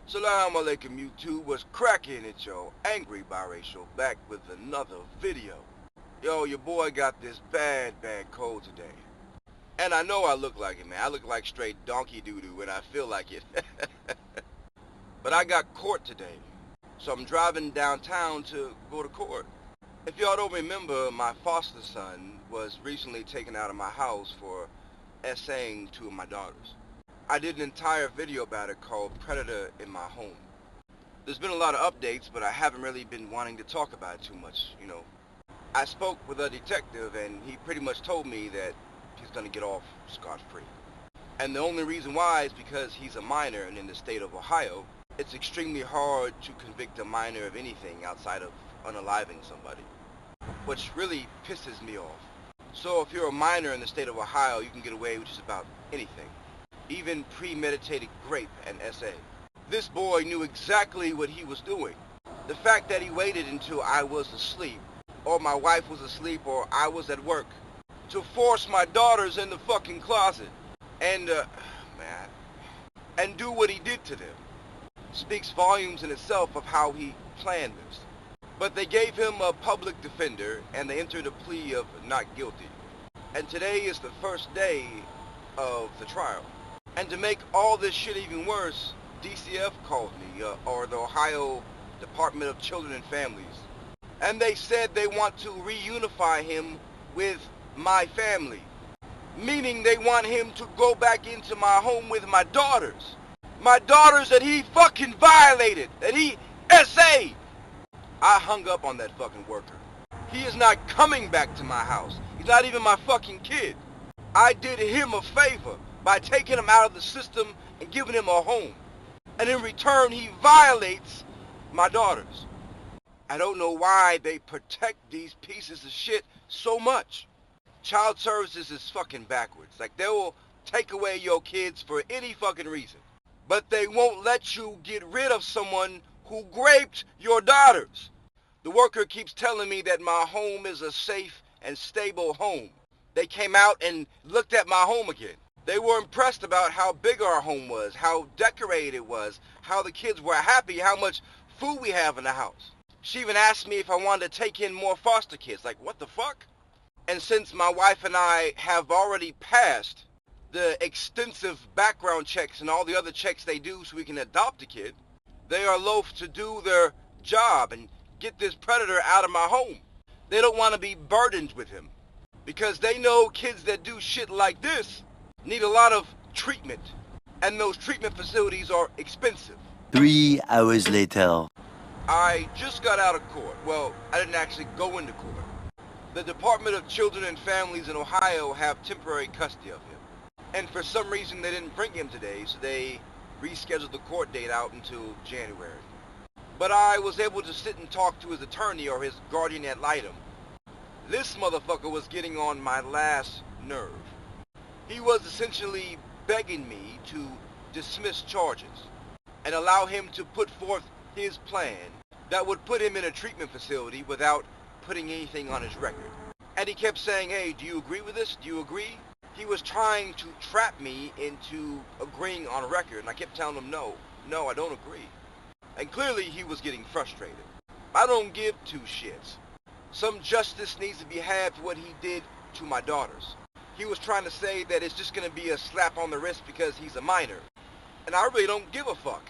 Salam alaikum YouTube, what's cracking? It's your angry biracial back with another video. Yo, your boy got this bad cold today. And I know I look like it, man. I look like straight donkey doo-doo and I feel like it. But I got court today. So I'm driving downtown to go to court. If y'all don't remember, my foster son was recently taken out of my house for essaying two of my daughters. I did an entire video about it called Predator in My Home. There's been a lot of updates, but I haven't really been wanting to talk about it too much, you know. I spoke with a detective and he pretty much told me that he's gonna get off scot-free. And the only reason why is because he's a minor, and in the state of Ohio, it's extremely hard to convict a minor of anything outside of unaliving somebody, which really pisses me off. So if you're a minor in the state of Ohio, you can get away with just about anything. Even premeditated grape and SA. This boy knew exactly what he was doing. The fact that he waited until I was asleep, or my wife was asleep, or I was at work, to force my daughters in the fucking closet, and, and do what he did to them, speaks volumes in itself of how he planned this. But they gave him a public defender, and they entered a plea of not guilty. And today is the first day of the trial. And to make all this shit even worse, DCF called me, or the Ohio Department of Children and Families. And they said they want to reunify him with my family. Meaning they want him to go back into my home with my daughters. My daughters that he fucking violated, that he SA'd. I hung up on that fucking worker. He is not coming back to my house. He's not even my fucking kid. I did him a favor by taking him out of the system and giving him a home. And in return, he violates my daughters. I don't know why they protect these pieces of shit so much. Child services is fucking backwards. Like, they will take away your kids for any fucking reason. But they won't let you get rid of someone who raped your daughters. The worker keeps telling me that my home is a safe and stable home. They came out and looked at my home again. They were impressed about how big our home was, how decorated it was, how the kids were happy, how much food we have in the house. She even asked me if I wanted to take in more foster kids. Like, what the fuck? And since my wife and I have already passed the extensive background checks and all the other checks they do so we can adopt a kid, they are loath to do their job and get this predator out of my home. They don't want to be burdened with him because they know kids that do shit like this need a lot of treatment, and those treatment facilities are expensive. 3 hours later. I just got out of court. Well, I didn't actually go into court. The Department of Children and Families in Ohio have temporary custody of him. And for some reason they didn't bring him today, so they rescheduled the court date out until January. But I was able to sit and talk to his attorney, or his guardian ad litem. This motherfucker was getting on my last nerve. He was essentially begging me to dismiss charges and allow him to put forth his plan that would put him in a treatment facility without putting anything on his record. And he kept saying, hey, do you agree with this? Do you agree? He was trying to trap me into agreeing on record, and I kept telling him, no, I don't agree. And clearly he was getting frustrated. I don't give two shits. Some justice needs to be had for what he did to my daughters. He was trying to say that it's just going to be a slap on the wrist because he's a minor. And I really don't give a fuck.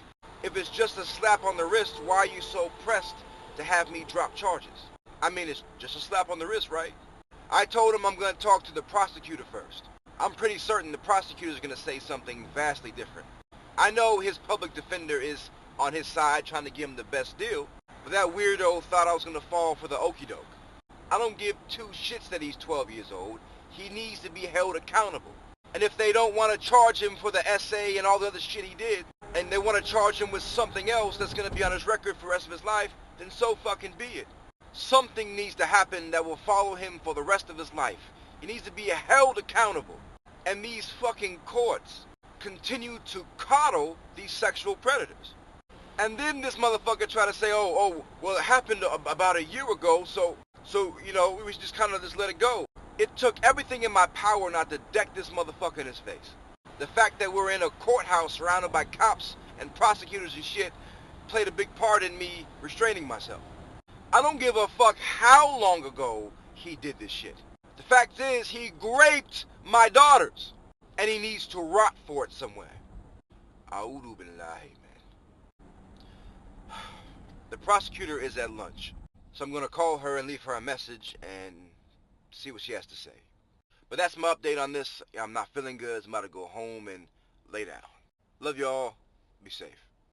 If it's just a slap on the wrist, why are you so pressed to have me drop charges? I mean, it's just a slap on the wrist, right? I told him I'm going to talk to the prosecutor first. I'm pretty certain the prosecutor is going to say something vastly different. I know his public defender is on his side trying to give him the best deal, but that weirdo thought I was going to fall for the okie doke. I don't give two shits that he's 12 years old. He needs to be held accountable. And if they don't want to charge him for the SA and all the other shit he did, and they want to charge him with something else that's going to be on his record for the rest of his life, then so fucking be it. Something needs to happen that will follow him for the rest of his life. He needs to be held accountable. And these fucking courts continue to coddle these sexual predators. And then this motherfucker try to say, well, it happened about a year ago, so you know, we should just kind of just let it go. It took everything in my power not to deck this motherfucker in his face. The fact that we're in a courthouse surrounded by cops and prosecutors and shit played a big part in me restraining myself. I don't give a fuck how long ago he did this shit. The fact is, he raped my daughters, and he needs to rot for it somewhere. A'udhu billahi, man. The prosecutor is at lunch, so I'm gonna call her and leave her a message and see what she has to say. But that's my update on this. I'm not feeling good, so I'm about to go home and lay down. Love y'all. Be safe.